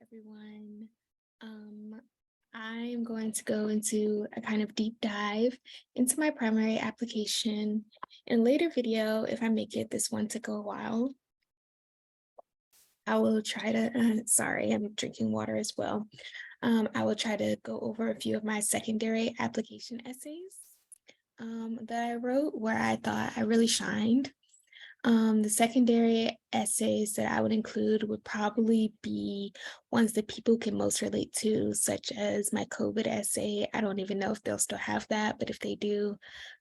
everyone. I'm going to go into a kind of deep dive into my primary application. In a later video, if I make it, this one took a while. I will try to, sorry, I'm drinking water as well. I will try to go over a few of my secondary application essays that I wrote where I thought I really shined. The secondary essays that I would include would probably be ones that people can most relate to, such as my essay. I don't even know if they'll still have that, but if they do,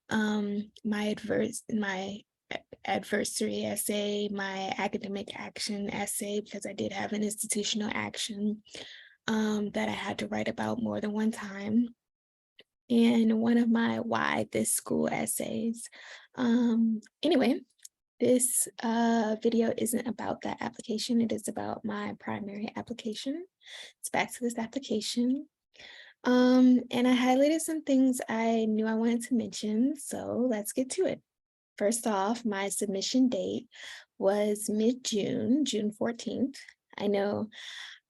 my adversary essay, my academic action essay, because I did have an institutional action that I had to write about more than one time, and one of my why this school essays. Anyway, this video isn't about that application. It is about my primary application. It's back to this application. And I highlighted some things I knew I wanted to mention, so let's get to it. First off, my submission date was mid-June, June 14th. I know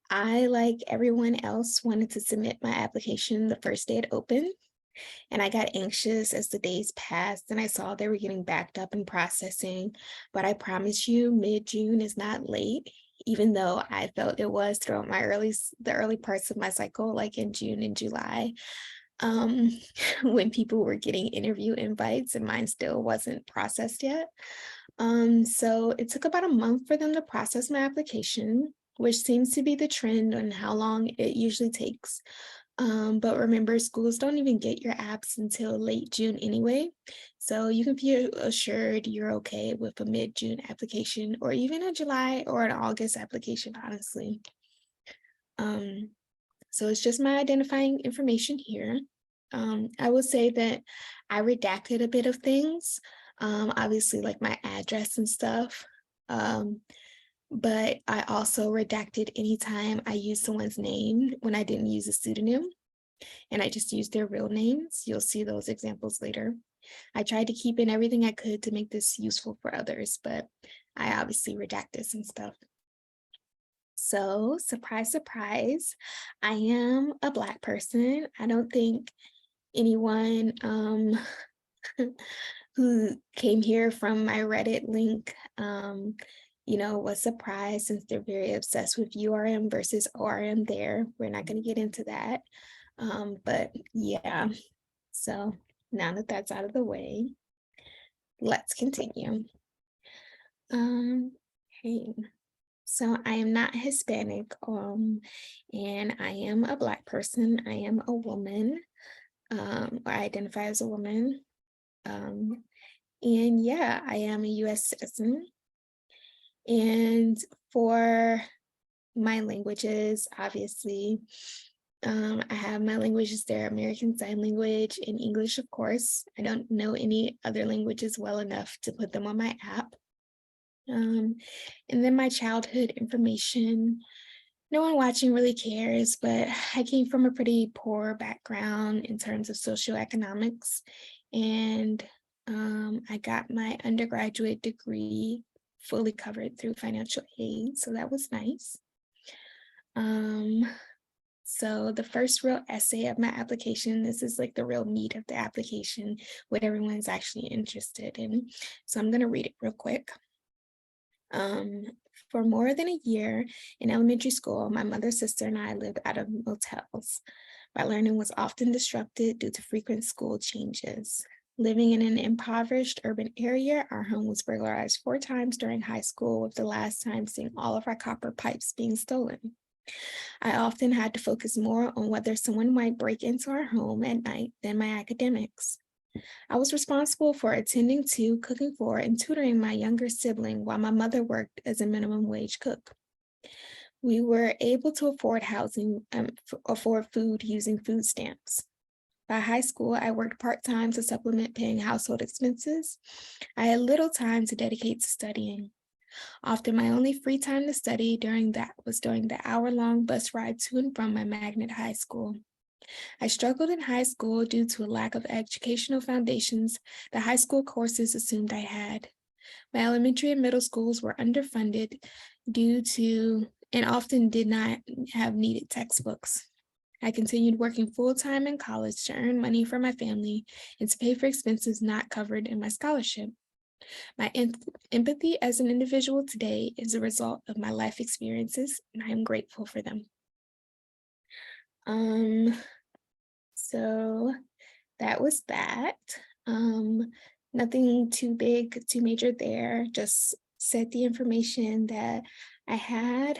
I, like everyone else, wanted to submit my application the first day it opened. And I got anxious as the days passed and I saw they were getting backed up and processing. But I promise you, mid-June is not late, even though I felt it was throughout the early parts of my cycle, like in June and July, when people were getting interview invites and mine still wasn't processed yet. So it took about a month for them to process my application, which seems to be the trend on how long it usually takes. But remember, schools don't even get your apps until late June anyway. So you can be assured you're okay with a mid-June application or even a July or an August application, honestly. So it's just my identifying information here. I will say that I redacted a bit of things, obviously like my address and stuff. But I also redacted anytime I used someone's name when I didn't use a pseudonym, and I just used their real names. You'll see those examples later. I tried to keep in everything I could to make this useful for others, but I obviously redacted some stuff. So, surprise, surprise, I am a Black person. I don't think anyone who came here from my Reddit link was surprised, since they're very obsessed with URM versus ORM there. We're not going to get into that. But yeah, so now that that's out of the way, let's continue. Okay, so I am not Hispanic, and I am a Black person. I am a woman, or I identify as a woman. And yeah, I am a US citizen. And for my languages, obviously, I have my languages there: American Sign Language and English, of course. I don't know any other languages well enough to put them on my app. And then my childhood information. No one watching really cares, but I came from a pretty poor background in terms of socioeconomics. And I got my undergraduate degree fully covered through financial aid, so that was nice. So the first real essay of my application, this is like the real meat of the application, what everyone's actually interested in. So I'm going to read it real quick. For more than a year in elementary school, my mother, sister, and I lived out of motels. My learning was often disrupted due to frequent school changes. Living in an impoverished urban area, our home was burglarized 4 times during high school, with the last time seeing all of our copper pipes being stolen. I often had to focus more on whether someone might break into our home at night than my academics. I was responsible for attending to, cooking for, and tutoring my younger sibling while my mother worked as a minimum wage cook. We were able to afford afford food using food stamps. By high school, I worked part-time to supplement paying household expenses. I had little time to dedicate to studying. Often my only free time to study was during the hour-long bus ride to and from my magnet high school. I struggled in high school due to a lack of educational foundations the high school courses assumed I had. My elementary and middle schools were underfunded due to and often did not have needed textbooks. I continued working full-time in college to earn money for my family and to pay for expenses not covered in my scholarship. My empathy as an individual today is a result of my life experiences, and I am grateful for them. So that was that. Nothing too big, too major there, just said the information that I had.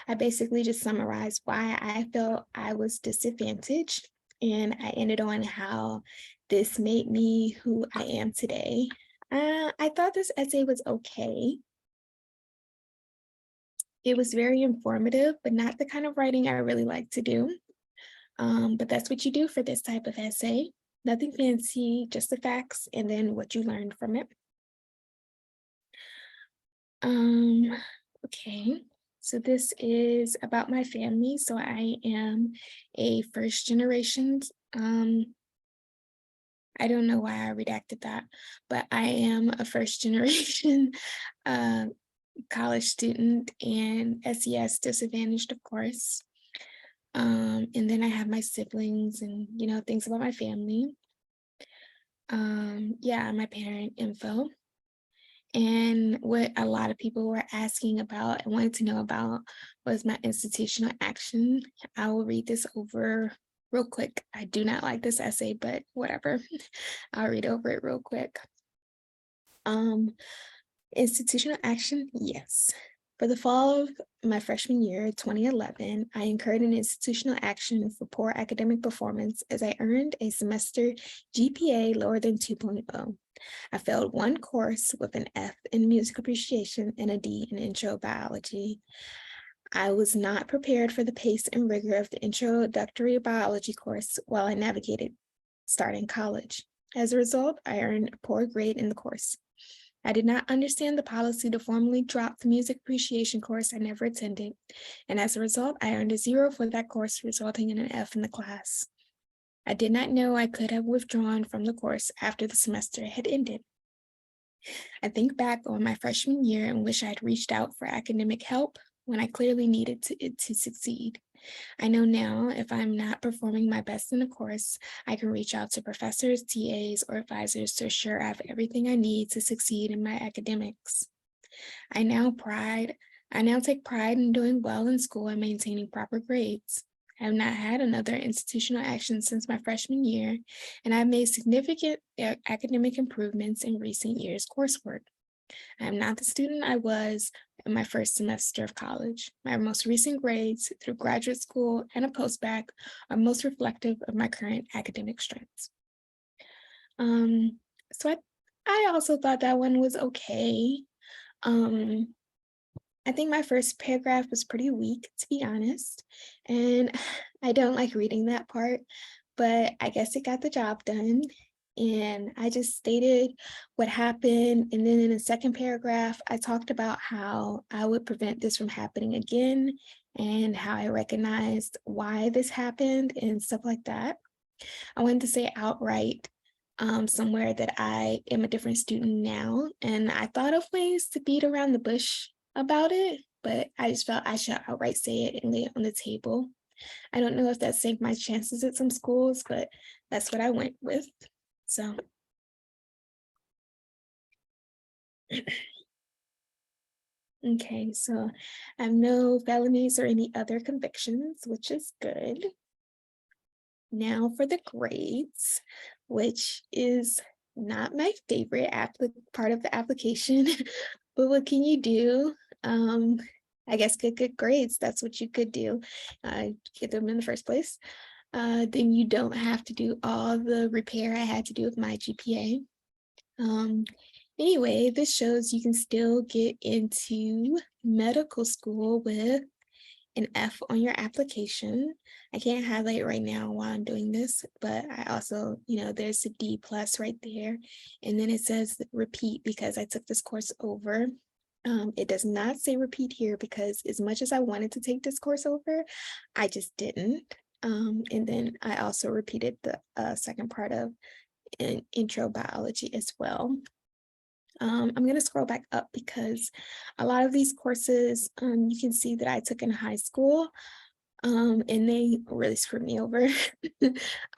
I basically just summarized why I felt I was disadvantaged, and I ended on how this made me who I am today. I thought this essay was okay. It was very informative, but not the kind of writing I really like to do. But that's what you do for this type of essay. Nothing fancy, just the facts and then what you learned from it. Okay, so this is about my family. So I am a first generation, I don't know why I redacted that, but I am a first generation college student and SES disadvantaged, of course. And then I have my siblings and, things about my family. Yeah, my parent info. And what a lot of people were asking about and wanted to know about was my institutional action. I will read this over real quick. I do not like this essay, but whatever. I'll read over it real quick. Institutional action, yes. For the fall of my freshman year, 2011, I incurred an institutional action for poor academic performance as I earned a semester GPA lower than 2.0. I failed one course with an F in music appreciation and a D in intro biology. I was not prepared for the pace and rigor of the introductory biology course while I navigated starting college. As a result, I earned a poor grade in the course. I did not understand the policy to formally drop the music appreciation course I never attended, and as a result, I earned a 0 for that course, resulting in an F in the class. I did not know I could have withdrawn from the course after the semester had ended. I think back on my freshman year and wish I had reached out for academic help when I clearly needed it to succeed. I know now if I'm not performing my best in a course, I can reach out to professors, TAs, or advisors to assure I have everything I need to succeed in my academics. I now take pride in doing well in school and maintaining proper grades. I have not had another institutional action since my freshman year, and I've made significant academic improvements in recent years' coursework. I am not the student I was in my first semester of college. My most recent grades through graduate school and a post-bacc are most reflective of my current academic strengths. So I also thought that one was okay. I think my first paragraph was pretty weak, to be honest, and I don't like reading that part, but I guess it got the job done. And I just stated what happened. And then in the second paragraph, I talked about how I would prevent this from happening again and how I recognized why this happened and stuff like that. I wanted to say outright somewhere that I am a different student now. And I thought of ways to beat around the bush about it, but I just felt I should outright say it and lay it on the table. I don't know if that saved my chances at some schools, but that's what I went with. So okay, so I have no felonies or any other convictions, which is good. Now for the grades, which is not my favorite part of the application, but what can you do? I guess get good grades. That's what you could do. Get them in the first place. Then you don't have to do all the repair I had to do with my GPA. Anyway, this shows you can still get into medical school with an F on your application. I can't highlight right now while I'm doing this, but I also, there's a D+ right there. And then it says repeat because I took this course over. It does not say repeat here because as much as I wanted to take this course over, I just didn't. And then I also repeated the second part of intro biology as well. I'm going to scroll back up because a lot of these courses you can see that I took in high school, and they really screwed me over,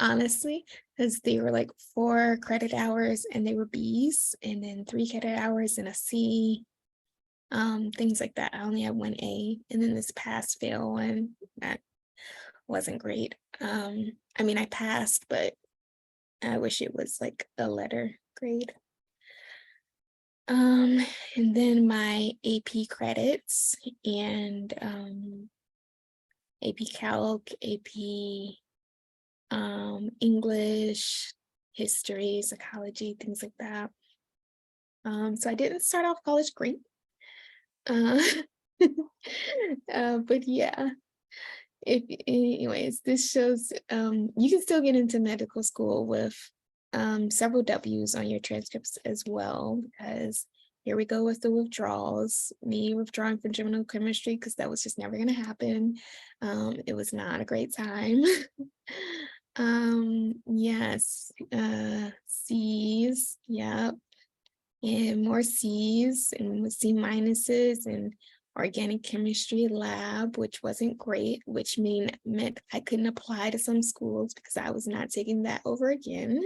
honestly, because they were like 4 credit hours and they were B's, and then 3 credit hours and a C, things like that. I only had 1 A, and then this pass fail one that wasn't great. I mean, I passed, but I wish it was like a letter grade. And then my AP credits and AP Calc, AP English, history, psychology, things like that. So I didn't start off college great. Uh, but yeah, anyways, this shows you can still get into medical school with several W's on your transcripts as well, because here we go with the withdrawals, me withdrawing from general chemistry because that was just never going to happen. It was not a great time. Yes, C's, yeah, and more C's and C minuses and organic chemistry lab, which wasn't great, which meant I couldn't apply to some schools because I was not taking that over again.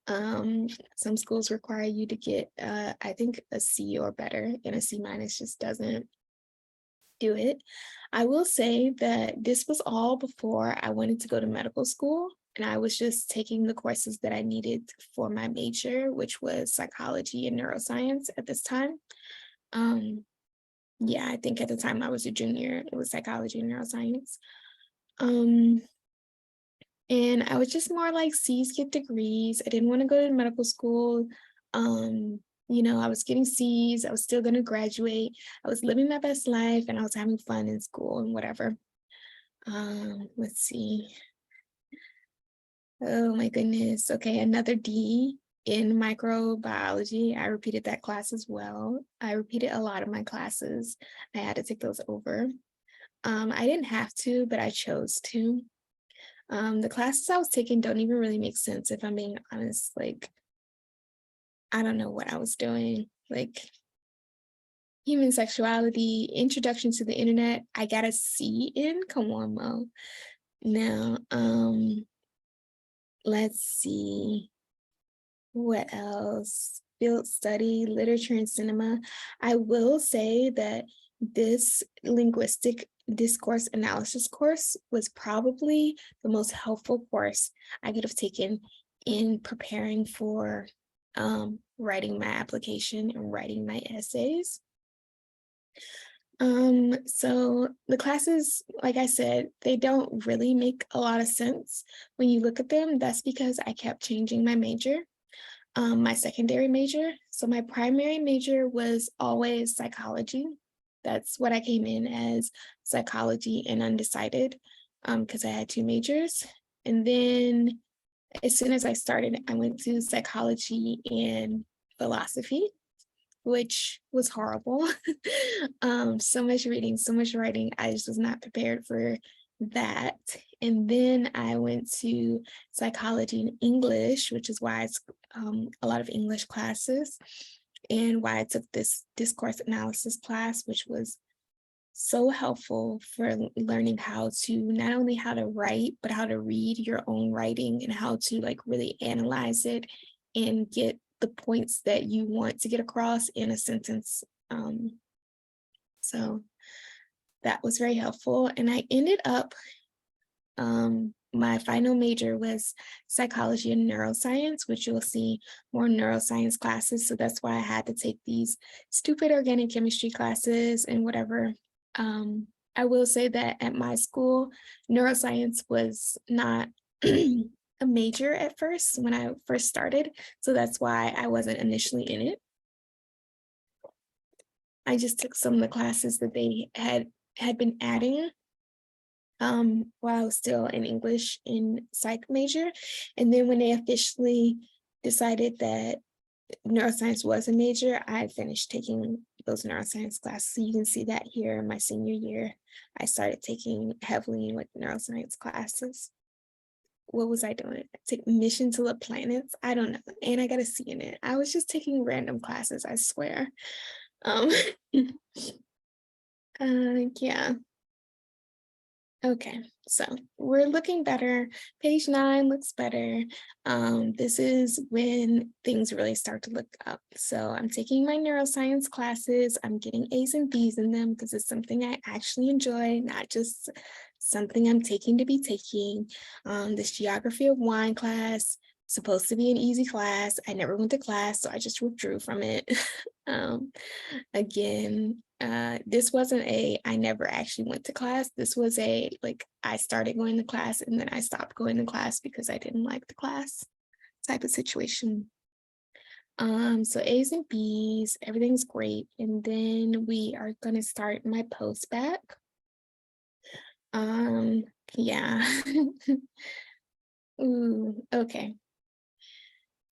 Some schools require you to get, I think, a C or better, and a C minus just doesn't do it. I will say that this was all before I wanted to go to medical school, and I was just taking the courses that I needed for my major, which was psychology and neuroscience at this time. Yeah, I think at the time I was a junior, it was psychology and neuroscience. And I was just more like C's get degrees. I didn't want to go to medical school. I was getting C's, I was still going to graduate. I was living my best life and I was having fun in school and whatever. Let's see. Oh my goodness. Okay, another D in microbiology. I repeated that class as well. I repeated a lot of my classes. I had to take those over. I didn't have to, but I chose to. The classes I was taking don't even really make sense, if I'm being honest. Like, I don't know what I was doing. Like, human sexuality, introduction to the internet, I got a C in. Come on, Mo. Now, let's see. What else? Field study, literature and cinema. I will say that this linguistic discourse analysis course was probably the most helpful course I could have taken in preparing for writing my application and writing my essays. So the classes, like I said, they don't really make a lot of sense when you look at them. That's because I kept changing my major, my secondary major. So my primary major was always psychology. That's what I came in as, psychology and undecided, because I had 2 majors. And then as soon as I started, I went to psychology and philosophy, which was horrible. So much reading, so much writing. I just was not prepared for that. And then I went to psychology and English, which is why it's a lot of English classes, and why I took this discourse analysis class, which was so helpful for learning how to not only how to write, but how to read your own writing and how to like really analyze it and get the points that you want to get across in a sentence. So that was very helpful. And I ended up, my final major was psychology and neuroscience, which you'll see more neuroscience classes. So that's why I had to take these stupid organic chemistry classes and whatever. I will say that at my school, neuroscience was not a major at first when I first started. So that's why I wasn't initially in it. I just took some of the classes that they had been adding while I was still in English in psych major. And then when they officially decided that neuroscience was a major, I finished taking those neuroscience classes. So you can see that here in my senior year, I started taking heavily like neuroscience classes. what was I doing? Take mission to the planets. I don't know. And I got a C in it. I was just taking random classes, I swear. Um, yeah. Okay, so we're looking better. Page 9 looks better. This is when things really start to look up. So I'm taking my neuroscience classes. I'm getting A's and B's in them because it's something I actually enjoy, not just something I'm taking to be taking. This geography of wine class, supposed to be an easy class. I never went to class, so I just withdrew from it. Again, this wasn't I never actually went to class. This was like, I started going to class and then I stopped going to class because I didn't like the class type of situation. So A's and B's, everything's great. And then we are gonna start my post-bacc. Yeah. Ooh, okay.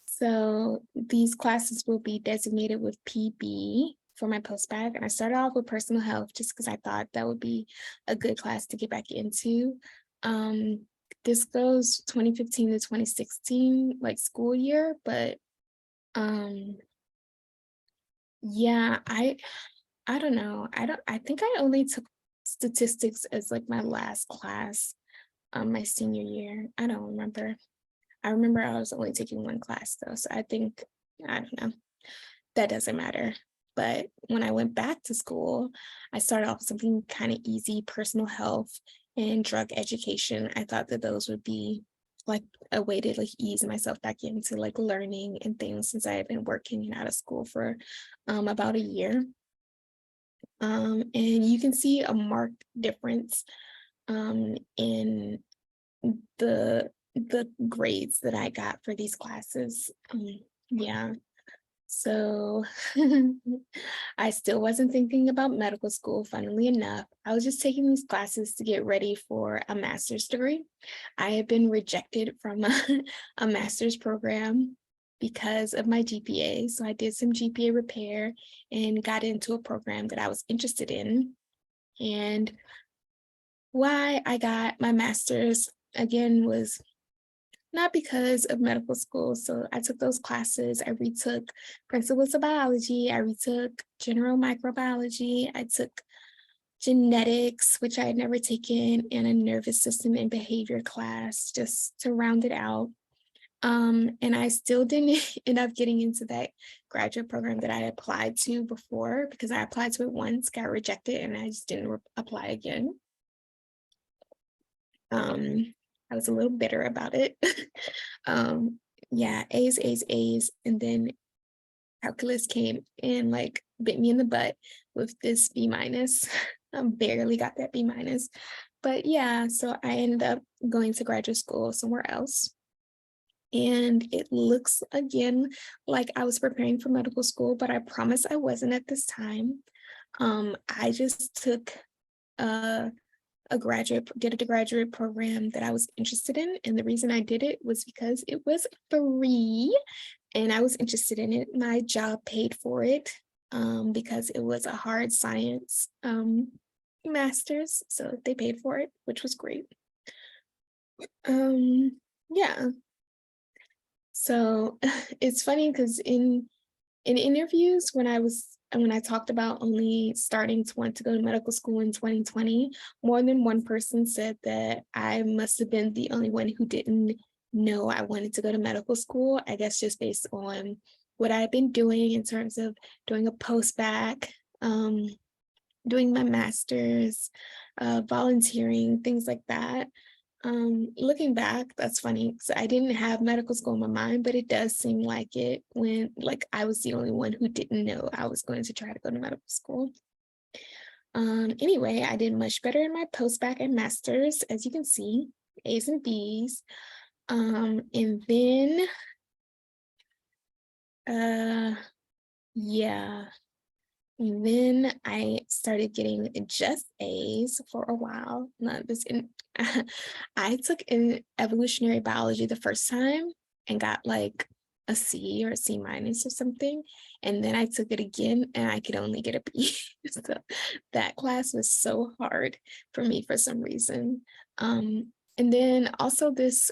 So these classes will be designated with PB for my post-bacc. And I started off with personal health just because I thought that would be a good class to get back into. This goes 2015 to 2016, like school year, but yeah, I don't know. I think I only took statistics as like my last class my senior year. I don't remember. I remember I was only taking one class though, so I think, I don't know, that doesn't matter. But when I went back to school, I started off with something kind of easy, personal health and drug education. I thought that those would be like a way to like ease myself back into like learning and things since I had been working and out of school for about a year. And you can see a marked difference in the grades that I got for these classes. Yeah. So I still wasn't thinking about medical school, funnily enough. I was just taking these classes to get ready for a master's degree. I had been rejected from a master's program because of my GPA. So I did some GPA repair and got into a program that I was interested in. And why I got my master's again was not because of medical school. So I took those classes. I retook principles of biology. I retook general microbiology. I took genetics, which I had never taken, and a nervous system and behavior class just to round it out. And I still didn't end up getting into that graduate program that I applied to before because I applied to it once, got rejected, and I just didn't apply again. I was a little bitter about it. Yeah, A's, A's, A's. And then calculus came and like bit me in the butt with this B minus. I barely got that B minus. But yeah, so I ended up going to graduate school somewhere else. And it looks again like I was preparing for medical school, but I promise I wasn't at this time. I just took a graduate program that I was interested in. And the reason I did it was because it was free and I was interested in it. My job paid for it because it was a hard science master's. So they paid for it, which was great. Yeah. So it's funny because in interviews when I talked about only starting to want to go to medical school in 2020, more than one person said that I must have been the only one who didn't know I wanted to go to medical school. I guess just based on what I've been doing in terms of doing a post-bacc, doing my master's, volunteering, things like that. Looking back, that's funny. So I didn't have medical school in my mind, but it does seem like it when like I was the only one who didn't know I was going to try to go to medical school. Anyway, I did much better in my post-bacc and master's, as you can see, A's and B's. And then yeah. And then I started getting just A's for a while. Not this in I took in evolutionary biology the first time and got like a C or a C minus or something. And then I took it again and I could only get a B. So that class was so hard for me for some reason. And then also this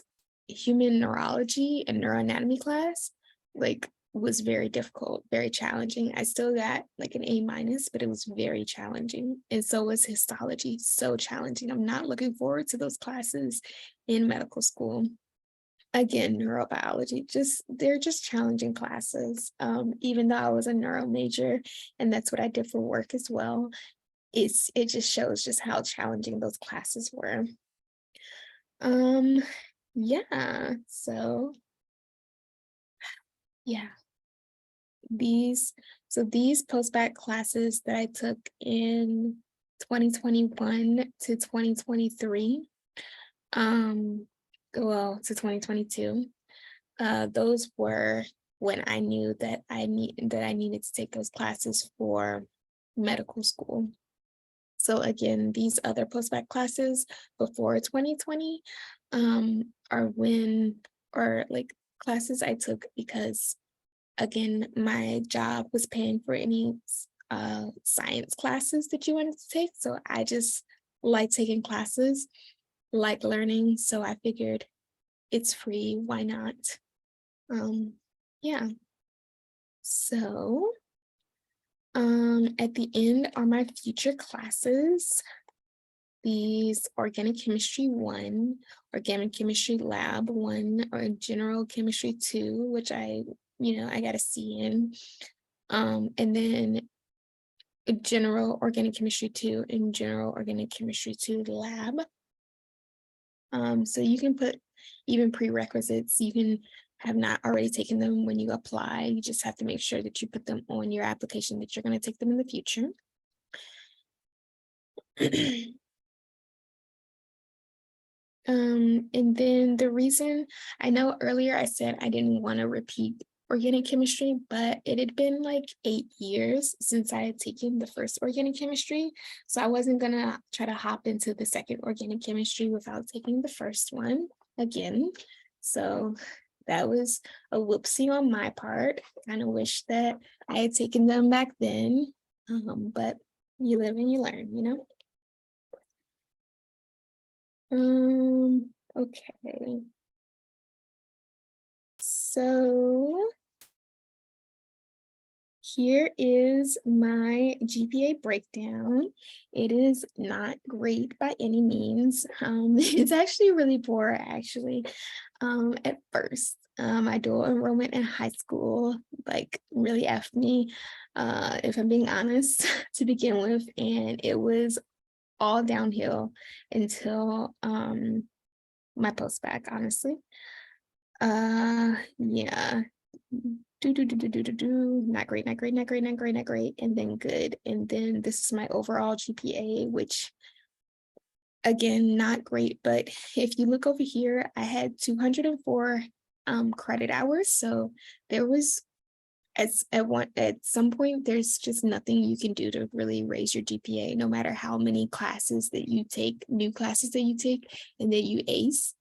human neurology and neuroanatomy class, like, was very difficult, very challenging. I still got like an A-, but it was very challenging. And so was histology, so challenging. I'm not looking forward to those classes in medical school. Again, neurobiology, they're just challenging classes. Even though I was a neuro major and that's what I did for work as well, it just shows just how challenging those classes were. Yeah, so yeah, these post-bacc classes that I took in 2021 to 2023, well, to 2022, those were when I knew that I needed to take those classes for medical school. So again, these other post-bacc classes before 2020 are like classes I took because, again, my job was paying for any science classes that you wanted to take. So I just like taking classes, like learning. So I figured it's free, why not? Yeah. So at the end are my future classes. These organic chemistry 1, organic chemistry lab 1, or general chemistry 2, which I got a C in. And then general organic chemistry 2 and general organic chemistry 2 lab. So you can put even prerequisites. You can have not already taken them when you apply. You just have to make sure that you put them on your application that you're going to take them in the future. And then the reason, I know earlier I said I didn't want to repeat organic chemistry, but it had been like 8 years since I had taken the first organic chemistry. So I wasn't gonna try to hop into the second organic chemistry without taking the first one again. So that was a whoopsie on my part. Kind of wish that I had taken them back then, but you live and you learn, you know? Okay. So here is my GPA breakdown. It is not great by any means. It's actually really poor, actually. At first, my dual enrollment in high school, like, really effed me, if I'm being honest, to begin with. And it was all downhill until my post-bacc, honestly. Yeah. Not great, not great, not great, not great, not great, and then good. And then this is my overall GPA, which, again, not great. But if you look over here, I had 204 credit hours. So there was, at some point, there's just nothing you can do to really raise your GPA, no matter how many classes that you take, new classes that you take, and that you ace.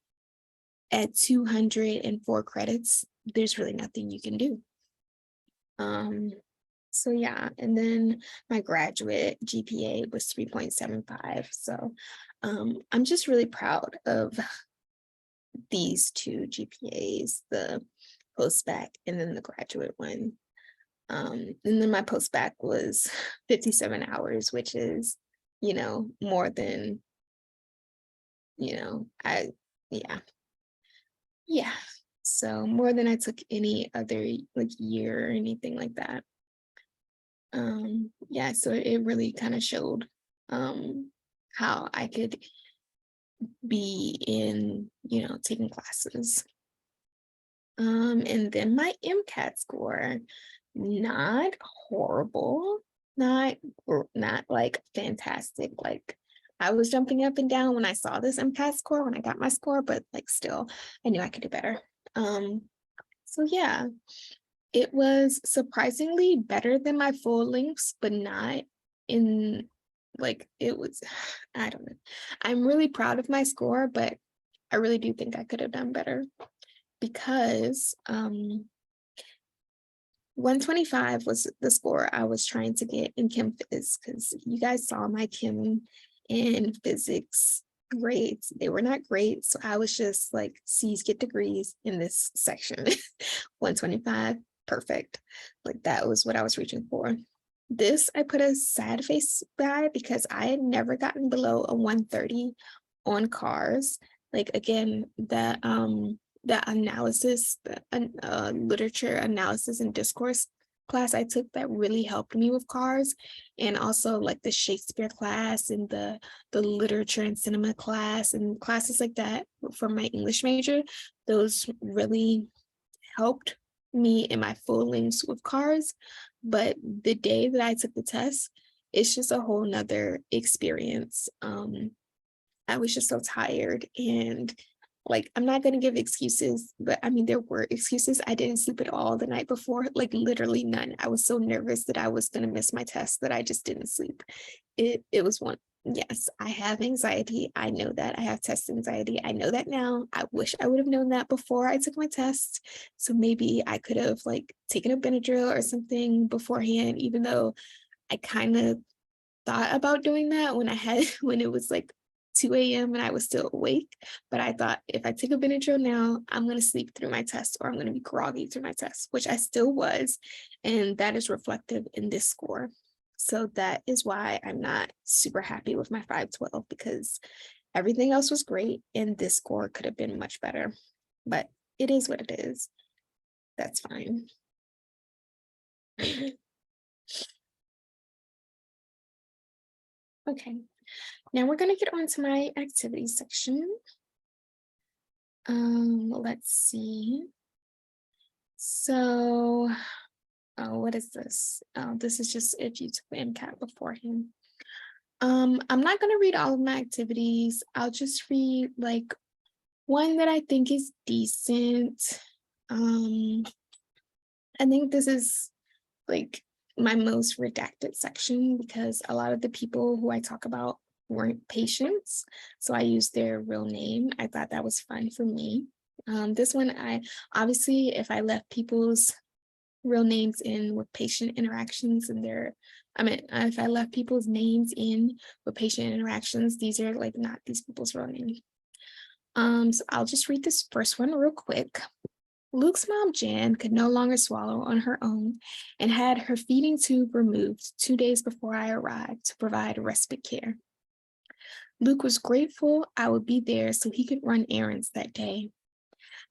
At 204 credits, there's really nothing you can do. So yeah, and then my graduate GPA was 3.75. So I'm just really proud of these two GPAs, the post-bacc and then the graduate one. And then my post-bacc was 57 hours, which is, more than, yeah. So more than I took any other like year or anything like that. Yeah, so it really kind of showed how I could be in, taking classes. And then my MCAT score, not horrible, not like fantastic. Like, I was jumping up and down when I saw this MCAT score, when I got my score, but like, still, I knew I could do better. So yeah, it was surprisingly better than my full lengths, but not in, like, it was, I don't know. I'm really proud of my score, but I really do think I could have done better, because 125 was the score I was trying to get in Chem Phys, because you guys saw my Chem and Physics grades. They were not great. So I was just like, C's get degrees in this section. 125, perfect. Like that was what I was reaching for. This I put a sad face by because I had never gotten below a 130 on cars. Like again, the analysis, the literature analysis and discourse class I took that really helped me with cars, and also like the Shakespeare class and the literature and cinema class and classes like that for my English major. Those really helped me in my full links with cars. But the day that I took the test, it's just a whole nother experience. I was just so tired, and like, I'm not going to give excuses, but I mean, there were excuses. I didn't sleep at all the night before, like literally none. I was so nervous that I was going to miss my test that I just didn't sleep. It was one. Yes, I have anxiety. I know that. I have test anxiety. I know that now. I wish I would have known that before I took my test. So maybe I could have like taken a Benadryl or something beforehand, even though I kind of thought about doing that when it was like 2 a.m. and I was still awake. But I thought if I take a Benadryl now, I'm going to sleep through my test, or I'm going to be groggy through my test, which I still was. And that is reflective in this score. So that is why I'm not super happy with my 512, because everything else was great and this score could have been much better. But it is what it is. That's fine. Okay, now we're going to get on to my activities section. Let's see. So, what is this? This is just if you took the MCAT beforehand. I'm not going to read all of my activities. I'll just read like one that I think is decent. I think this is like my most redacted section because a lot of the people who I talk about weren't patients, so I used their real name. I thought that was fun for me. This one, I obviously, if I left people's real names in with patient interactions and if I left people's names in with patient interactions, these are like not these people's real names. So I'll just read this first one real quick. Luke's mom, Jan, could no longer swallow on her own and had her feeding tube removed 2 days before I arrived to provide respite care. Luke was grateful I would be there so he could run errands that day.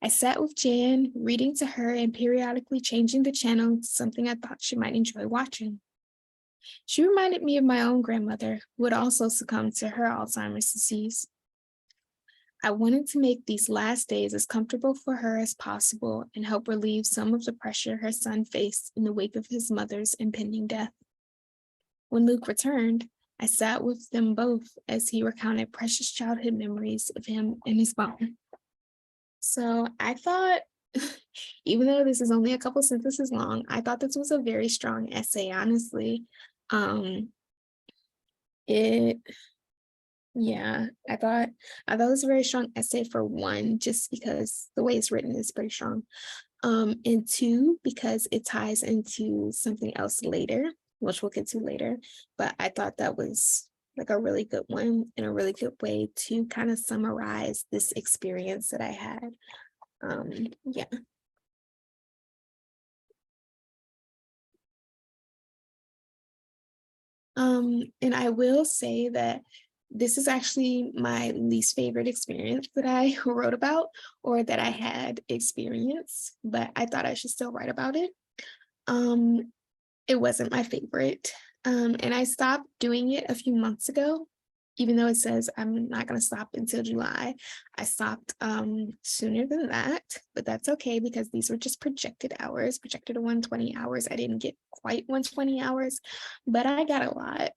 I sat with Jan, reading to her and periodically changing the channel to something I thought she might enjoy watching. She reminded me of my own grandmother, who had also succumbed to her Alzheimer's disease. I wanted to make these last days as comfortable for her as possible and help relieve some of the pressure her son faced in the wake of his mother's impending death. When Luke returned, I sat with them both as he recounted precious childhood memories of him and his mom. So I thought, even though this is only a couple sentences long, I thought this was a very strong essay, honestly. Yeah, I thought it was a very strong essay for one, just because the way it's written is pretty strong. And two, because it ties into something else later, which we'll get to later. But I thought that was like a really good one and a really good way to kind of summarize this experience that I had. Yeah. And I will say that this is actually my least favorite experience that I wrote about or that I had experienced, but I thought I should still write about it. It wasn't my favorite. And I stopped doing it a few months ago, even though it says I'm not going to stop until July. I stopped sooner than that, but that's okay because these were just projected hours, projected to 120 hours. I didn't get quite 120 hours, but I got a lot.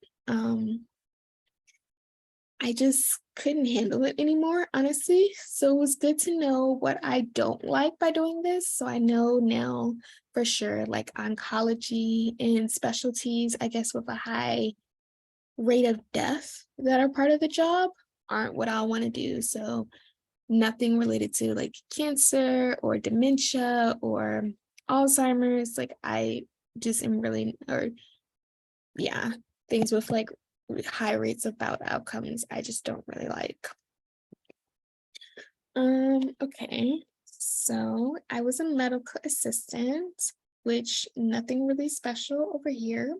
I just couldn't handle it anymore, honestly. So it was good to know what I don't like by doing this. So I know now for sure, like oncology and specialties, I guess with a high rate of death that are part of the job aren't what I want to do. So nothing related to like cancer or dementia or Alzheimer's. Like I just am really, or yeah, things with like high rates of bad outcomes, I just don't really like. Okay. So I was a medical assistant, which nothing really special over here,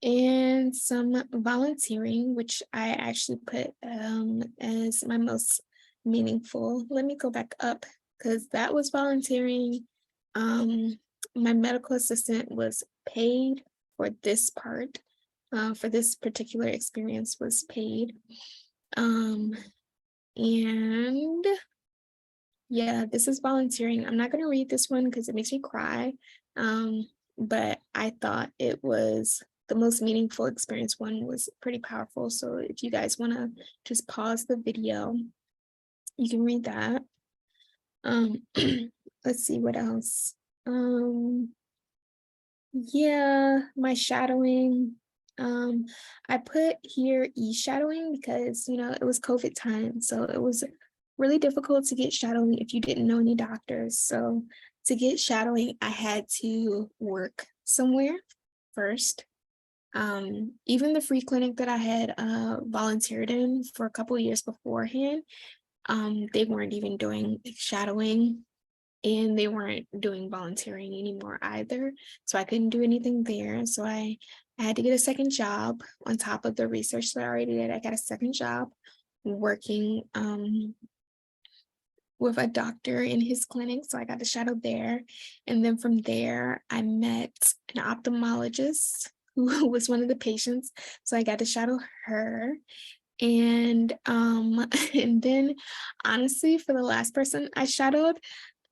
and some volunteering, which I actually put as my most meaningful. Let me go back up because that was volunteering. Um, my medical assistant was paid for this part, for this particular experience was paid. Um, and yeah, this is volunteering. I'm not going to read this one because it makes me cry. Um, but I thought it was the most meaningful experience. One was pretty powerful. So if you guys want to just pause the video, you can read that. Let's see what else. Yeah, my shadowing. I put here e-shadowing because, it was COVID time. So it was really difficult to get shadowing if you didn't know any doctors. So to get shadowing, I had to work somewhere first. Even the free clinic that I had volunteered in for a couple of years beforehand, they weren't even doing shadowing and they weren't doing volunteering anymore either. So I couldn't do anything there. So I had to get a second job on top of the research that I already did. I got a second job working with a doctor in his clinic. So I got to shadow there. And then from there, I met an ophthalmologist who was one of the patients. So I got to shadow her. And and then honestly, for the last person I shadowed,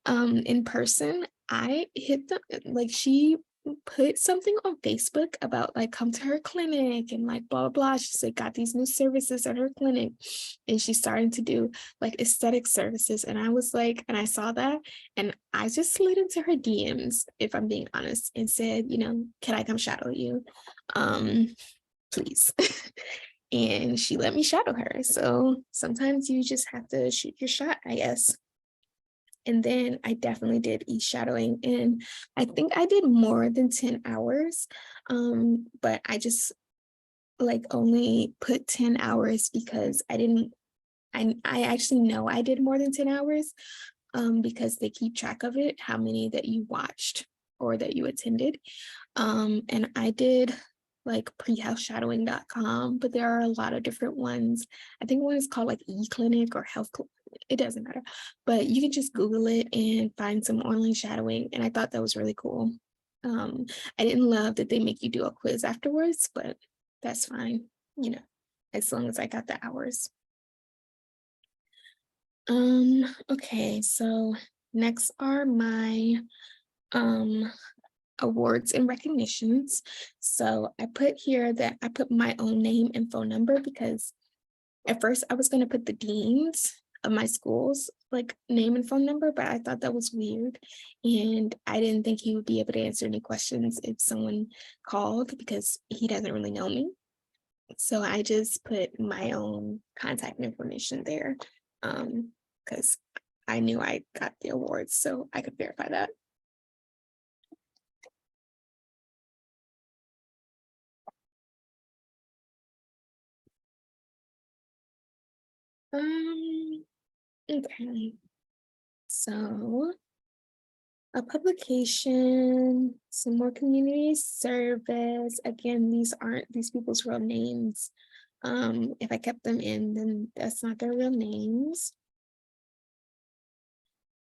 in person, I hit them, like she put something on Facebook about like come to her clinic and like blah blah blah. She's like got these new services at her clinic and she's starting to do like aesthetic services. And I was like, and I saw that and I just slid into her DMs, if I'm being honest, and said, can I come shadow you? Please. And she let me shadow her. So sometimes you just have to shoot your shot, I guess. And then I definitely did e-shadowing and I think I did more than 10 hours. But I just like only put 10 hours because I actually know I did more than 10 hours because they keep track of it, how many that you watched or that you attended. And I did like prehealthshadowing.com, but there are a lot of different ones. I think one is called like eClinic or Health Clinic. It doesn't matter, but you can just Google it and find some online shadowing. And I thought that was really cool. I didn't love that they make you do a quiz afterwards, but that's fine, as long as I got the hours. Okay, so next are my awards and recognitions. So I put here that I put my own name and phone number because at first I was going to put the deans of my schools like name and phone number, but I thought that was weird and I didn't think he would be able to answer any questions if someone called because he doesn't really know me. So I just put my own contact information there because I knew I got the awards, so I could verify that. Okay, so a publication, some more community service. Again, these aren't these people's real names. If I kept them in, then that's not their real names.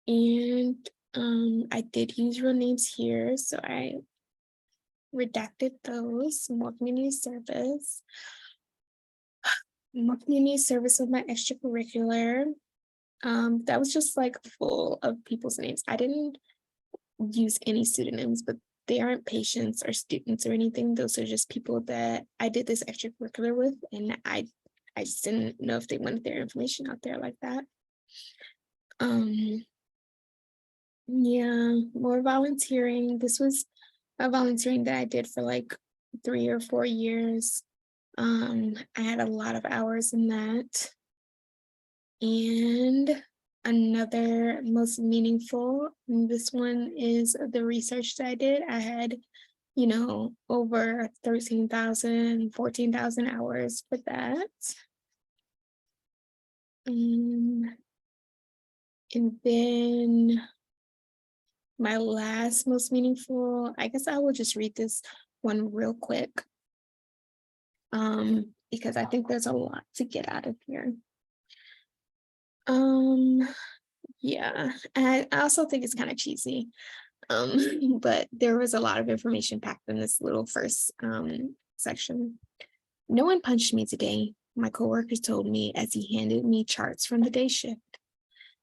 And I did use real names here, so I redacted those. More community service. More community service with my extracurricular. That was just like full of people's names. I didn't use any pseudonyms, but they aren't patients or students or anything. Those are just people that I did this extracurricular with, and I just didn't know if they wanted their information out there like that. Yeah, more volunteering. This was a volunteering that I did for like 3 or 4 years. I had a lot of hours in that. And another most meaningful, this one is the research that I did. I had, over 13,000, 14,000 hours for that. And then my last most meaningful, I guess I will just read this one real quick, because I think there's a lot to get out of here. Yeah, and I also think it's kind of cheesy, but there was a lot of information packed in this little first section. No one punched me today, my coworkers told me as he handed me charts from the day shift.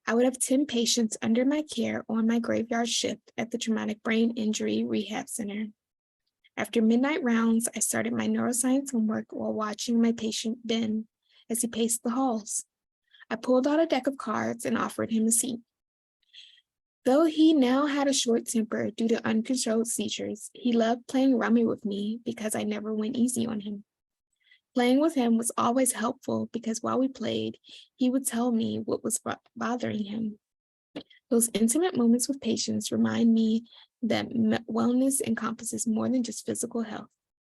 I would have 10 patients under my care on my graveyard shift at the Traumatic Brain Injury Rehab Center. After midnight rounds, I started my neuroscience homework while watching my patient Ben as he paced the halls. I pulled out a deck of cards and offered him a seat. Though he now had a short temper due to uncontrolled seizures, he loved playing rummy with me because I never went easy on him. Playing with him was always helpful because while we played, he would tell me what was bothering him. Those intimate moments with patients remind me that wellness encompasses more than just physical health.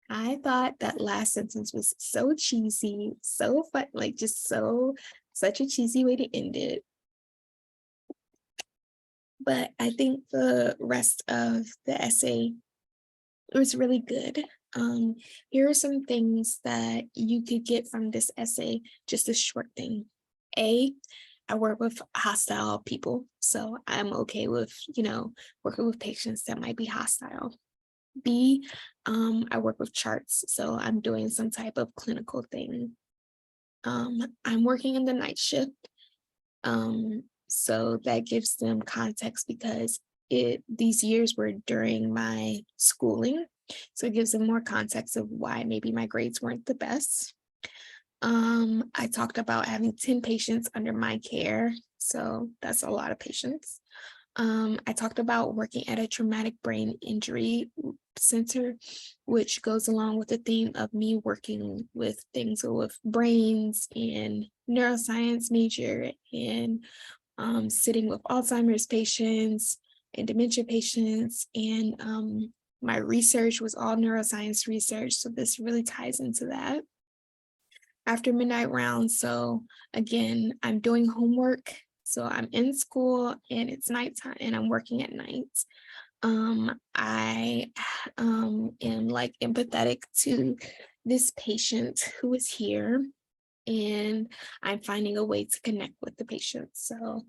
I thought that last sentence was so cheesy, so fun, like just such a cheesy way to end it. But I think the rest of the essay was really good. Here are some things that you could get from this essay, just a short thing. A, I work with hostile people, so I'm okay with, working with patients that might be hostile. B, I work with charts, so I'm doing some type of clinical thing. I'm working in the night shift, so that gives them context because these years were during my schooling, so it gives them more context of why maybe my grades weren't the best. I talked about having 10 patients under my care, so that's a lot of patients. I talked about working at a traumatic brain injury center, which goes along with the theme of me working with things with brains and neuroscience major and sitting with Alzheimer's patients and dementia patients. And my research was all neuroscience research, so this really ties into that. After midnight rounds, so again, I'm doing homework. So I'm in school and it's nighttime and I'm working at night. I am like empathetic to this patient who is here and I'm finding a way to connect with the patient. So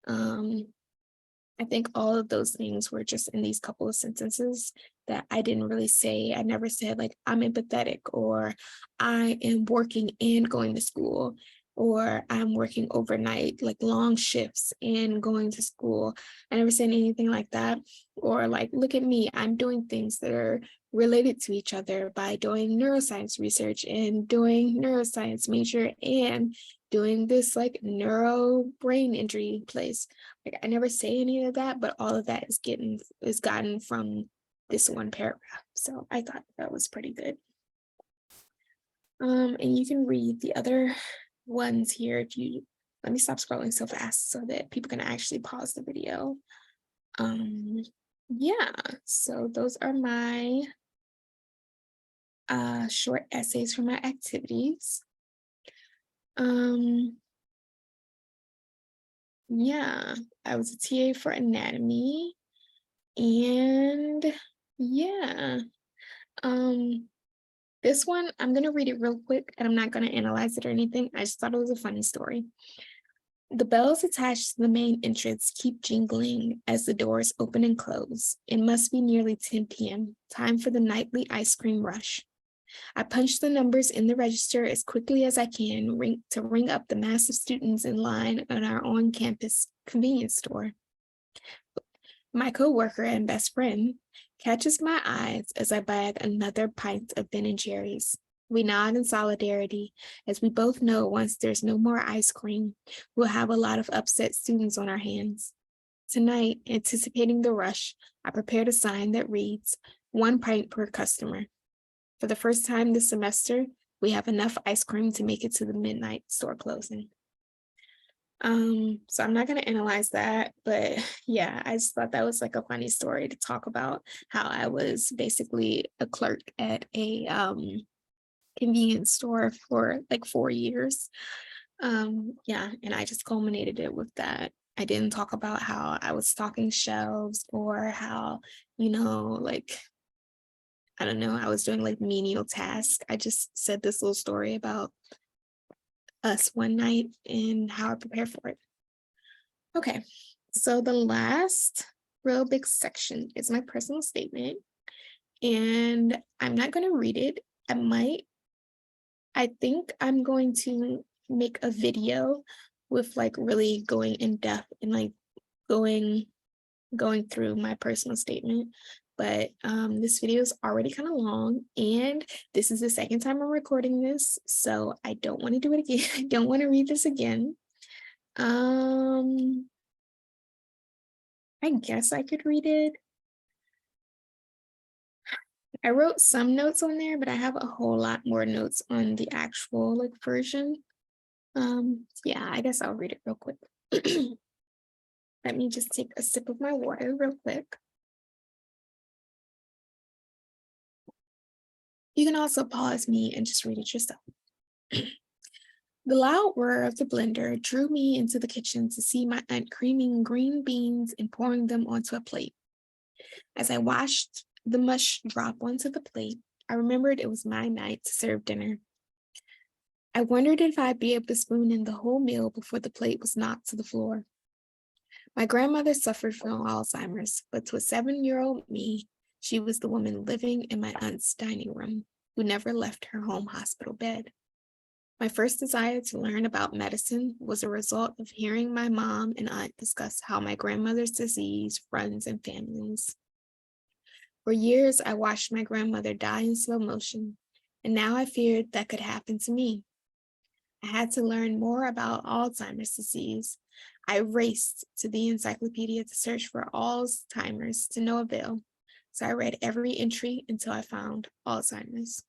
I think all of those things were just in these couple of sentences that I didn't really say. I never said like, I'm empathetic or I am working and going to school or I'm working overnight, like long shifts and going to school. I never said anything like that. Or like, look at me, I'm doing things that are related to each other by doing neuroscience research and doing neuroscience major and doing this like neuro brain injury place. Like I never say any of that, but all of that is gotten from this one paragraph. So I thought that was pretty good. And you can read the other ones here if you let me stop scrolling so fast so that people can actually pause the video. Yeah, so those are my short essays for my activities. Yeah, I was a TA for anatomy and yeah, this one, I'm gonna read it real quick and I'm not gonna analyze it or anything. I just thought it was a funny story. The bells attached to the main entrance keep jingling as the doors open and close. It must be nearly 10 p.m., time for the nightly ice cream rush. I punch the numbers in the register as quickly as I can to ring up the mass of students in line at our on-campus convenience store. My coworker and best friend catches my eyes as I bag another pint of Ben & Jerry's. We nod in solidarity as we both know once there's no more ice cream, we'll have a lot of upset students on our hands. Tonight, anticipating the rush, I prepared a sign that reads, 1 pint per customer. For the first time this semester, we have enough ice cream to make it to the midnight store closing. So I'm not going to analyze that, but yeah, I just thought that was like a funny story to talk about how I was basically a clerk at a convenience store for like 4 years. Yeah, and I just culminated it with that. I didn't talk about how I was stocking shelves or how, you know, like, I don't know, I was doing like menial tasks. I just said this little story about us one night and how I prepared for it. Okay, so the last real big section is my personal statement, and I'm not going to read it. I think I'm going to make a video with like really going in depth and like going through my personal statement. But this video is already kind of long, and this is the second time I'm recording this, so I don't want to do it again. I don't want to read this again. I guess I could read it. I wrote some notes on there, but I have a whole lot more notes on the actual like version. Yeah, I guess I'll read it real quick. Let me just take a sip of my water real quick. You can also pause me and just read it yourself. The loud whir of the blender drew me into the kitchen to see my aunt creaming green beans and pouring them onto a plate. As I watched the mush drop onto the plate, I remembered it was my night to serve dinner. I wondered if I'd be able to spoon in the whole meal before the plate was knocked to the floor. My grandmother suffered from Alzheimer's, but to a 7-year-old me, she was the woman living in my aunt's dining room who never left her home hospital bed. My first desire to learn about medicine was a result of hearing my mom and aunt discuss how my grandmother's disease runs in families. For years, I watched my grandmother die in slow motion, and now I feared that could happen to me. I had to learn more about Alzheimer's disease. I raced to the encyclopedia to search for Alzheimer's to no avail, so I read every entry until I found Alzheimer's.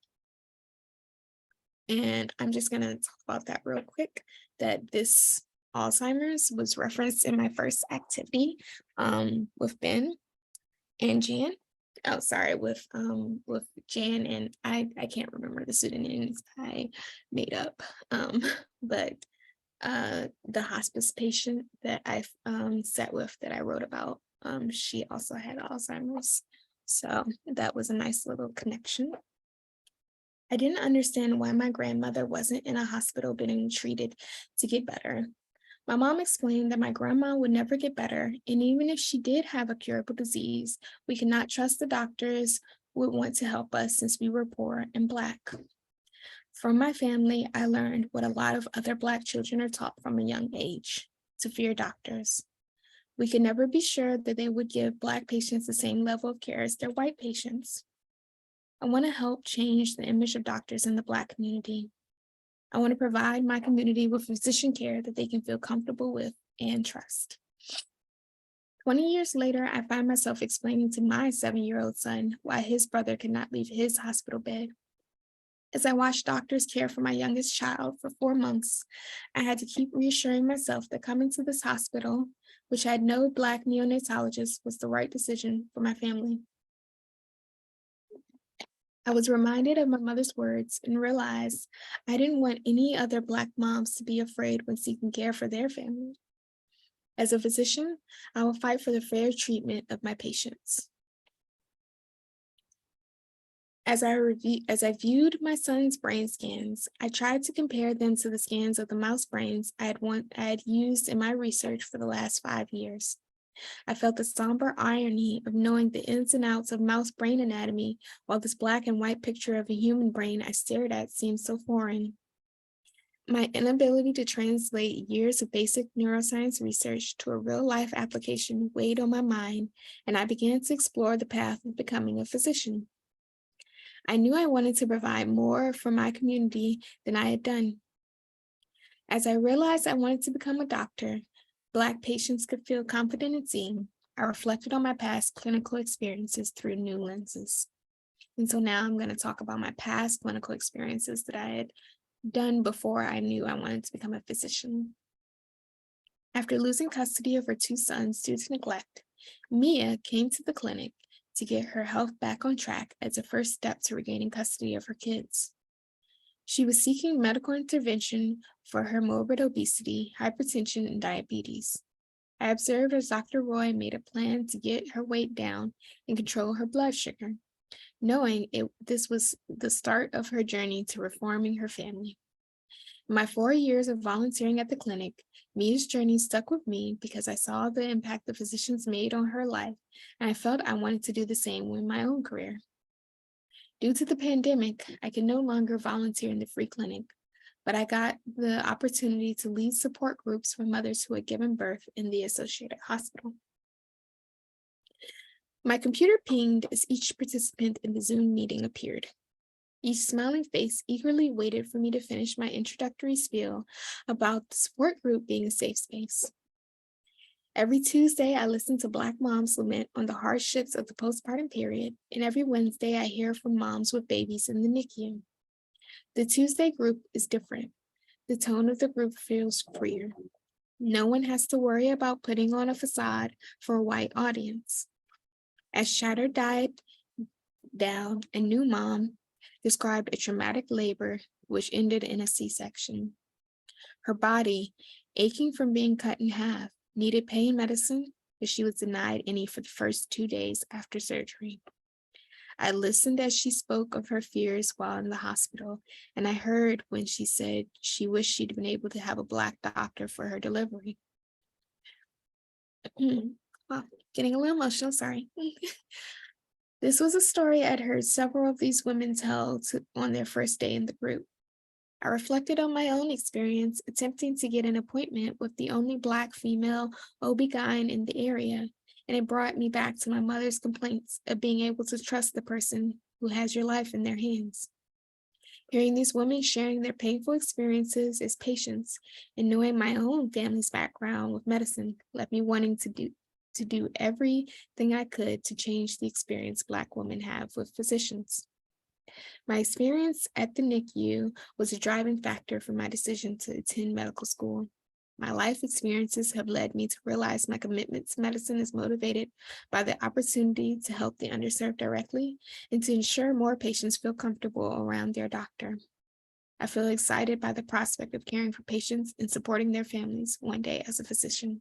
And I'm just going to talk about that real quick, that this Alzheimer's was referenced in my first activity with Ben and Jan. Oh, sorry, with Jan, and I can't remember the pseudonyms I made up. But the hospice patient that I sat with that I wrote about, she also had Alzheimer's. So that was a nice little connection. I didn't understand why my grandmother wasn't in a hospital being treated to get better. My mom explained that my grandma would never get better, and even if she did have a curable disease, we could not trust the doctors would want to help us since we were poor and Black. From my family, I learned what a lot of other Black children are taught from a young age, to fear doctors. We could never be sure that they would give Black patients the same level of care as their white patients. I want to help change the image of doctors in the Black community. I want to provide my community with physician care that they can feel comfortable with and trust. 20 years later, I find myself explaining to my 7-year-old son why his brother could not leave his hospital bed. As I watched doctors care for my youngest child for 4 months, I had to keep reassuring myself that coming to this hospital, which had no Black neonatologist, was the right decision for my family. I was reminded of my mother's words and realized I didn't want any other Black moms to be afraid when seeking care for their family. As a physician, I will fight for the fair treatment of my patients. As I viewed my son's brain scans, I tried to compare them to the scans of the mouse brains I had used in my research for the last 5 years. I felt the somber irony of knowing the ins and outs of mouse brain anatomy, while this Black and white picture of a human brain I stared at seemed so foreign. My inability to translate years of basic neuroscience research to a real-life application weighed on my mind, and I began to explore the path of becoming a physician. I knew I wanted to provide more for my community than I had done. As I realized I wanted to become a doctor Black patients could feel confident in seeing, I reflected on my past clinical experiences through new lenses. And so now I'm going to talk about my past clinical experiences that I had done before I knew I wanted to become a physician. After losing custody of her 2 sons due to neglect, Mia came to the clinic to get her health back on track as a first step to regaining custody of her kids. She was seeking medical intervention for her morbid obesity, hypertension, and diabetes. I observed as Dr. Roy made a plan to get her weight down and control her blood sugar, knowing this was the start of her journey to reforming her family. In my 4 years of volunteering at the clinic, Mia's journey stuck with me because I saw the impact the physicians made on her life, and I felt I wanted to do the same with my own career. Due to the pandemic, I could no longer volunteer in the free clinic, but I got the opportunity to lead support groups for mothers who had given birth in the associated hospital. My computer pinged as each participant in the Zoom meeting appeared. Each smiling face eagerly waited for me to finish my introductory spiel about the support group being a safe space. Every Tuesday, I listen to Black moms lament on the hardships of the postpartum period, and every Wednesday, I hear from moms with babies in the NICU. The Tuesday group is different. The tone of the group feels freer. No one has to worry about putting on a facade for a white audience. As chatter died down, a new mom described a traumatic labor which ended in a C-section. Her body, aching from being cut in half, needed pain medicine, but she was denied any for the first 2 days after surgery. I listened as she spoke of her fears while in the hospital, and I heard when she said she wished she'd been able to have a Black doctor for her delivery. Wow, getting a little emotional, sorry. This was a story I'd heard several of these women tell on their first day in the group. I reflected on my own experience attempting to get an appointment with the only Black female OB-GYN in the area, and it brought me back to my mother's complaints of being able to trust the person who has your life in their hands. Hearing these women sharing their painful experiences as patients and knowing my own family's background with medicine left me wanting to do everything I could to change the experience Black women have with physicians. My experience at the NICU was a driving factor for my decision to attend medical school. My life experiences have led me to realize my commitment to medicine is motivated by the opportunity to help the underserved directly and to ensure more patients feel comfortable around their doctor. I feel excited by the prospect of caring for patients and supporting their families one day as a physician.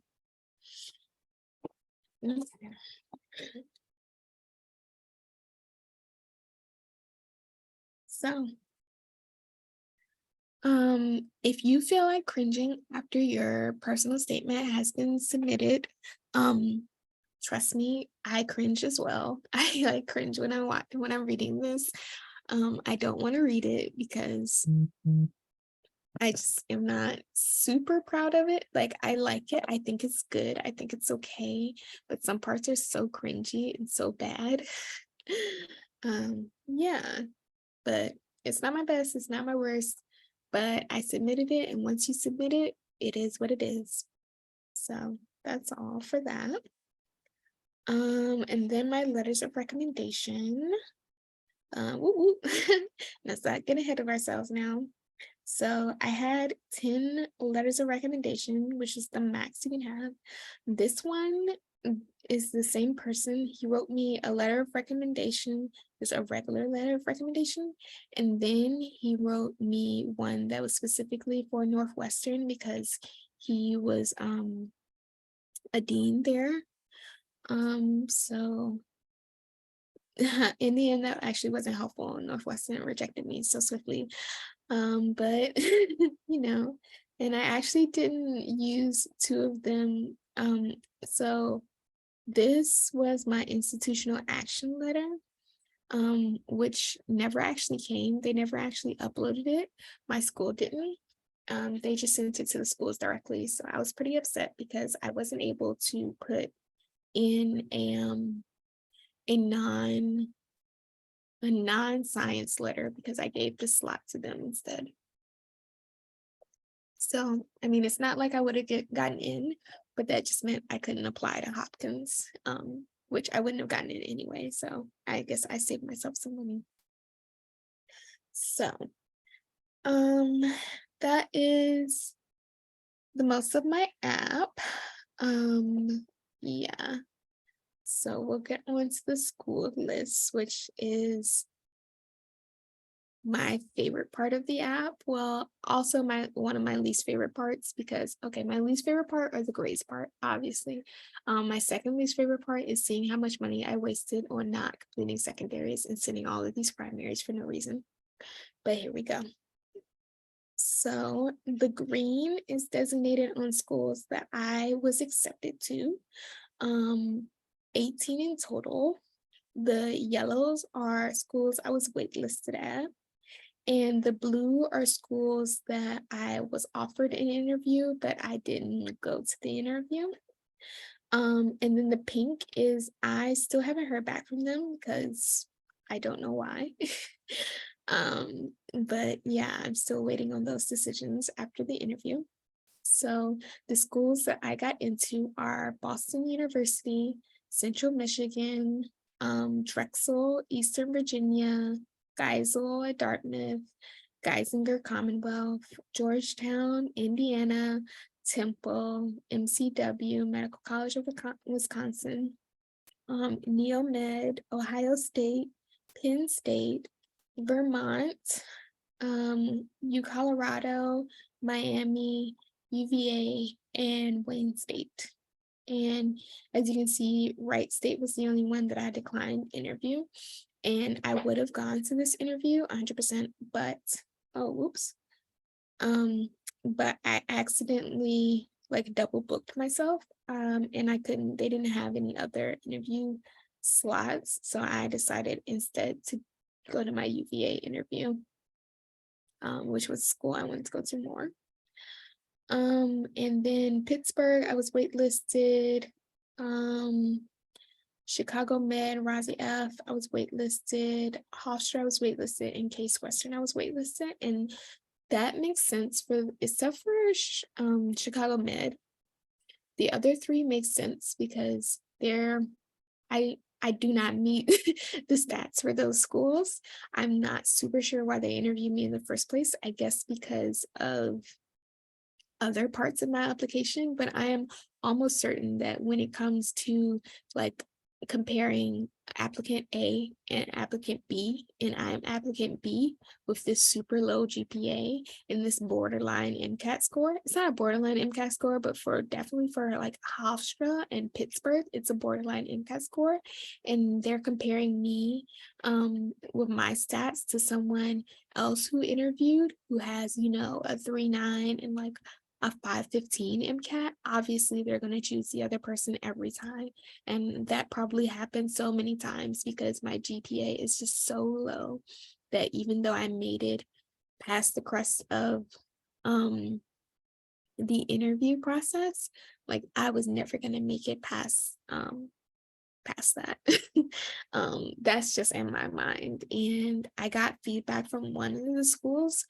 So, if you feel like cringing after your personal statement has been submitted, trust me, I cringe as well. I like cringe when I'm reading this. I don't want to read it because I just am not super proud of it. Like, I like it. I think it's good. I think it's okay. But some parts are so cringy and so bad. Yeah, but it's not my best. It's not my worst. But I submitted it. And once you submit it, it is what it is. So that's all for that. And then my letters of recommendation. Let's not get ahead of ourselves now. So I had 10 letters of recommendation, which is the max you can have. This one is the same person. He wrote me a letter of recommendation, just a regular letter of recommendation. And then he wrote me one that was specifically for Northwestern because he was a dean there. So in the end, that actually wasn't helpful. Northwestern rejected me so swiftly. But and I actually didn't use 2 of them. So this was my institutional action letter, which never actually came. They never actually uploaded it. My school didn't. They just sent it to the schools directly. So I was pretty upset because I wasn't able to put in a non-science letter because I gave the slot to them instead. So, I mean, it's not like I would have gotten in, but that just meant I couldn't apply to Hopkins, which I wouldn't have gotten in anyway. So I guess I saved myself some money. So, that is the most of my app. Yeah. So we'll get on to the school list, which is my favorite part of the app. Well, also one of my least favorite parts, because okay, my least favorite part are the grades part, obviously. My second least favorite part is seeing how much money I wasted on not completing secondaries and sending all of these primaries for no reason. But here we go. So the green is designated on schools that I was accepted to, 18 in total. The yellows are schools I was waitlisted at, and the blue are schools that I was offered an interview, but I didn't go to the interview. And then the pink is I still haven't heard back from them because I don't know why. But yeah, I'm still waiting on those decisions after the interview. So the schools that I got into are Boston University, Central Michigan, Drexel, Eastern Virginia, Geisel at Dartmouth, Geisinger Commonwealth, Georgetown, Indiana, Temple, MCW, Medical College of Wisconsin, Neomed, Ohio State, Penn State, Vermont, U Colorado, Miami, UVA, and Wayne State. And as you can see, Wright State was the only one that I declined interview. And I would have gone to this interview 100%, but oh, whoops. But I accidentally like double booked myself. And they didn't have any other interview slots. So I decided instead to go to my UVA interview, which was school I wanted to go to more. And then Pittsburgh, I was waitlisted. Chicago Med, Rozzy F, I was waitlisted. Hofstra, I was waitlisted. And Case Western, I was waitlisted. And that makes sense except for Chicago Med. The other three make sense because I do not meet the stats for those schools. I'm not super sure why they interviewed me in the first place. I guess because of other parts of my application, but I am almost certain that when it comes to like comparing applicant A and applicant B, and I'm applicant B with this super low GPA and this borderline MCAT score. It's not a borderline MCAT score, but definitely for like Hofstra and Pittsburgh, it's a borderline MCAT score. And they're comparing me with my stats to someone else who interviewed who has, a 3.9 and like a 515 MCAT. Obviously, they're going to choose the other person every time. And that probably happens so many times because my GPA is just so low that even though I made it past the crust of the interview process, like I was never going to make it past that. That's just in my mind. And I got feedback from one of the schools.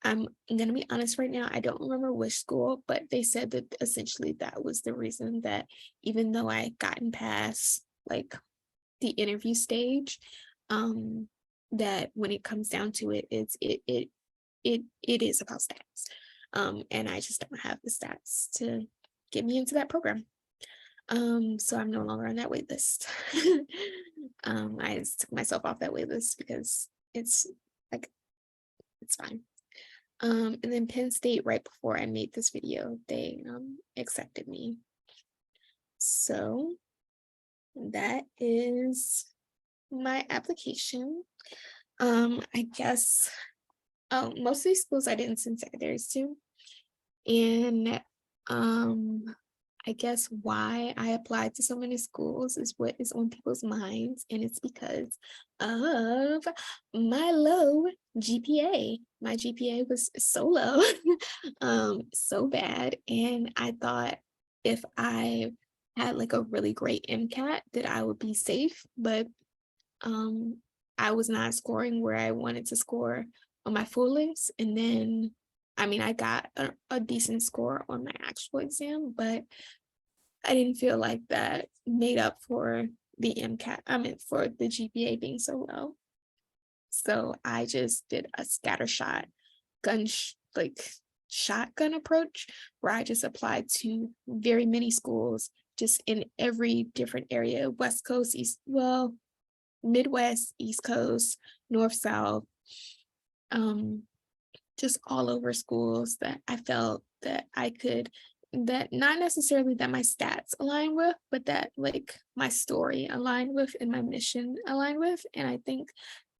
I'm going to be honest right now, I don't remember which school, but they said that essentially that was the reason that even though I gotten past like the interview stage, that when it comes down to it, it is about stats. And I just don't have the stats to get me into that program. So I'm no longer on that wait list. I just took myself off that wait list because it's fine. And then Penn State, right before I made this video, they accepted me. So that is my application. I guess most of these schools I didn't send secondaries to. And I guess why I applied to so many schools is what is on people's minds. And it's because of my low GPA. My GPA was so low, so bad. And I thought if I had like a really great MCAT that I would be safe, but I was not scoring where I wanted to score on my full list. And then I got a decent score on my actual exam, but I didn't feel like that made up for the MCAT, for the GPA being so low. So I just did a scattershot shotgun approach where I just applied to very many schools, just in every different area, West Coast, East, well, Midwest, East Coast, North, South, just all over schools that I felt that I could, that not necessarily that my stats align with, but that like my story aligned with and my mission aligned with. And I think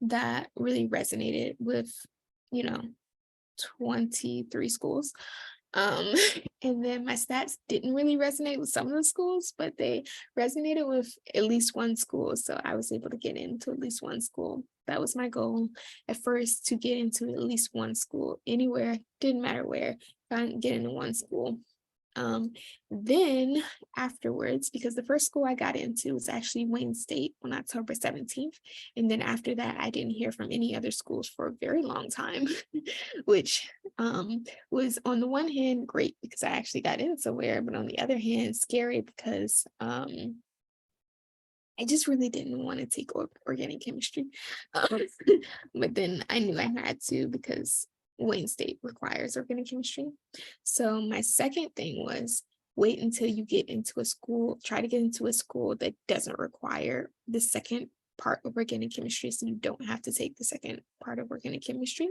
that really resonated with, you know, 23 schools. Um, and then my stats didn't really resonate with some of the schools, but they resonated with at least one school. So I was able to get into at least one school. That was my goal at first, to get into at least one school, anywhere, didn't matter where, get into one school. Then afterwards, because the first school I got into was actually Wayne State on October 17th. And then after that, I didn't hear from any other schools for a very long time, which was on the one hand great because I actually got in somewhere, but on the other hand, scary because I just really didn't want to take organic chemistry. But then I knew I had to because Wayne State requires organic chemistry. So my second thing was wait until you get into a school, try to get into a school that doesn't require the second part of organic chemistry, so you don't have to take the second part of organic chemistry.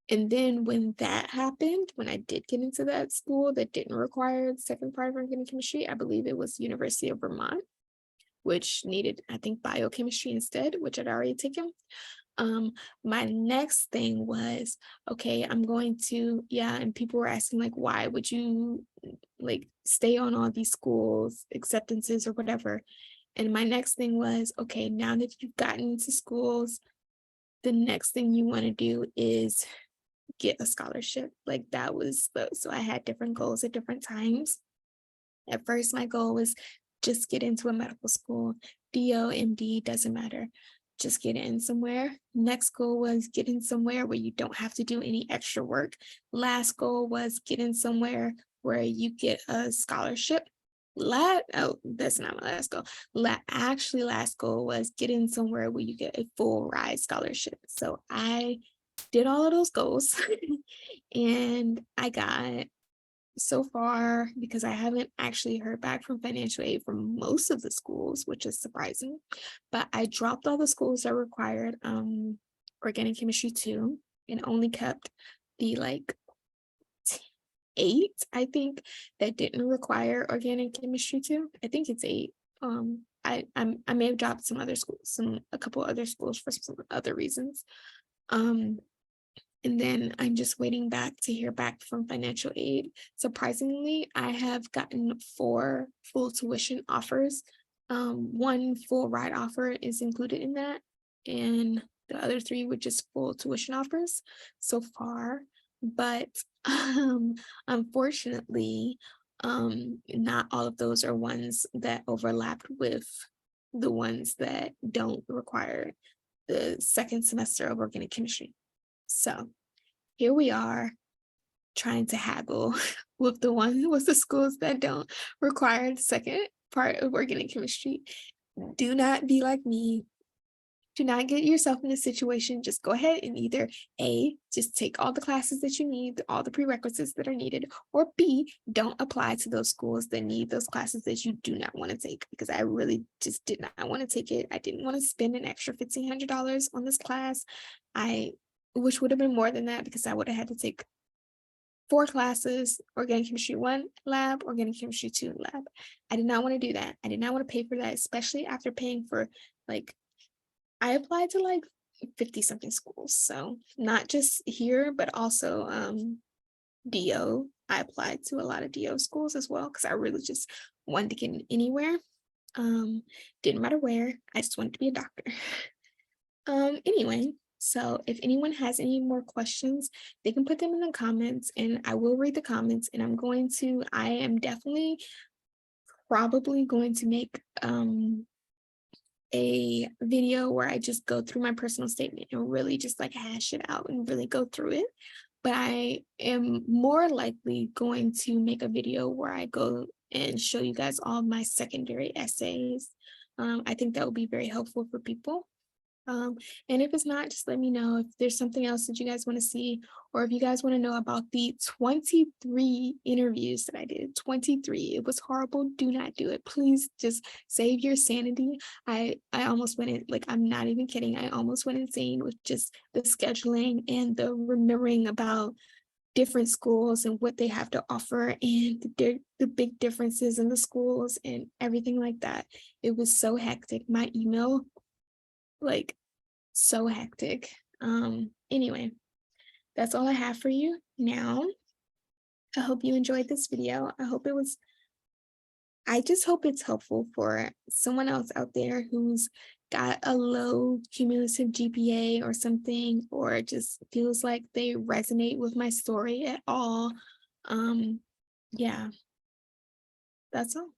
And then when that happened, when I did get into that school that didn't require the second part of organic chemistry, I believe it was University of Vermont, which needed, I think, biochemistry instead, which I'd already taken. My next thing was, okay, I'm going to, and people were asking like, why would you like stay on all these schools, acceptances or whatever? And my next thing was, okay, now that you've gotten into schools, the next thing you want to do is get a scholarship. Like that was so I had different goals at different times. At first, my goal was just get into a medical school, DO, MD, doesn't matter. Just get in somewhere. Next goal was get in somewhere where you don't have to do any extra work. Last goal was get in somewhere where you get a scholarship. That's not my last goal. Last goal was get in somewhere where you get a full ride scholarship. So I did all of those goals and I got, so far, because I haven't actually heard back from financial aid from most of the schools, which is surprising, but I dropped all the schools that required organic chemistry 2 and only kept the like 8, I think, that didn't require organic chemistry 2. I think it's 8. I may have dropped some other schools, a couple other schools for some other reasons. And then I'm just waiting back to hear back from financial aid. Surprisingly, I have gotten 4 full tuition offers. 1 full ride offer is included in that, and the other 3 were just full tuition offers so far. But unfortunately, not all of those are ones that overlapped with the ones that don't require the second semester of organic chemistry. So here we are trying to haggle with the schools that don't require the second part of organic chemistry. Do not be like me. Do not get yourself in a situation. Just go ahead and either A, just take all the classes that you need, all the prerequisites that are needed, or B, don't apply to those schools that need those classes that you do not want to take, because I really just did not want to take it. I didn't want to spend an extra $1,500 on this class. Which would have been more than that because I would have had to take 4 classes, organic chemistry 1 lab, organic chemistry 2 lab. I did not want to do that. I did not want to pay for that, especially after paying for I applied to 50 something schools. So not just here, but also DO. I applied to a lot of DO schools as well because I really just wanted to get in anywhere. Didn't matter where. I just wanted to be a doctor. Anyway, so if anyone has any more questions, they can put them in the comments and I will read the comments, and I am definitely probably going to make a video where I just go through my personal statement and really just hash it out and really go through it. But I am more likely going to make a video where I go and show you guys all my secondary essays. I think that would be very helpful for people. And if it's not, just let me know if there's something else that you guys want to see, or if you guys want to know about the 23 interviews that I did. 23. It was horrible. Do not do it. Please just save your sanity. I almost went in, like, I'm not even kidding. I almost went insane with just the scheduling and the remembering about different schools and what they have to offer, and the big differences in the schools and everything like that. It was so hectic. My email, like, so hectic. Anyway, that's all I have for you now. I hope you enjoyed this video. I just hope it's helpful for someone else out there who's got a low cumulative GPA or something, or just feels like they resonate with my story at all. Yeah, that's all.